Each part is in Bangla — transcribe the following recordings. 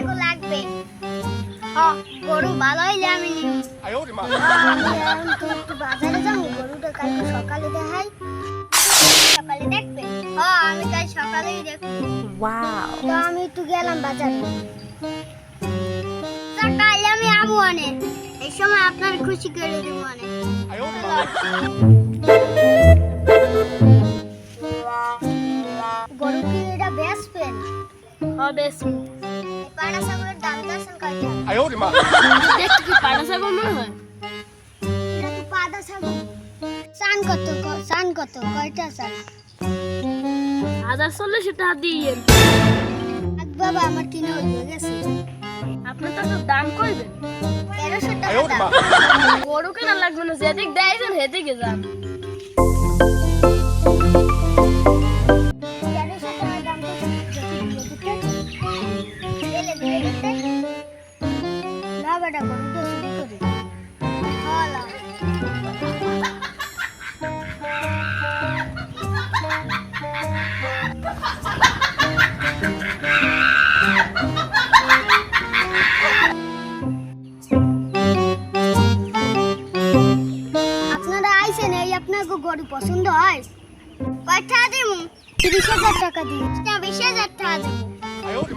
আপনাকে লাগবে গরু ভালো হইলে আমি নিব। একটু বাজারে যাবো, গরুটা কালকে সকালে দেখাই। সকালে দেখবে? আমি কাল সকালেই দেখবো। তো আমি একটু গেলাম বাজারে। কাল আমি আমু অনেক, এই সময় আপনার খুশি করে দিব অনেক। গরু কি এটা বেচবেন? বেচবো। পাড়া ছাগলের দাম জানেন কয়টা? দেখতে কি পাড়া ছাগল মনে হয়? এটা তো পাড়া ছাগল। চান কত কয়টা চান? 1040 টাকা দিয়ে। বাবা আমার কিনা হয়ে গেছে। আপনার তো দাম কইবেন? 1300 টাকা দাম। গরু কেনা লাগবে না, যেদিক দেয়ছেন সেদিকে যান। 1300 টাকা দাম তো গেলে দিয়ে দিতে। না বেটা গরুটা শুরু করি। হলা আপনারা আইছেন, এই আপনাকে গরু পছন্দ হয়? কয়টা দেবো? 30,000 টাকা দিন না 20,000 টাকা দেবো?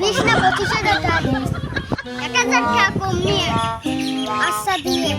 20 না 25,000 টাকা দেবো? 1,000 টাকা কম নিয়ে আচ্ছা দিয়ে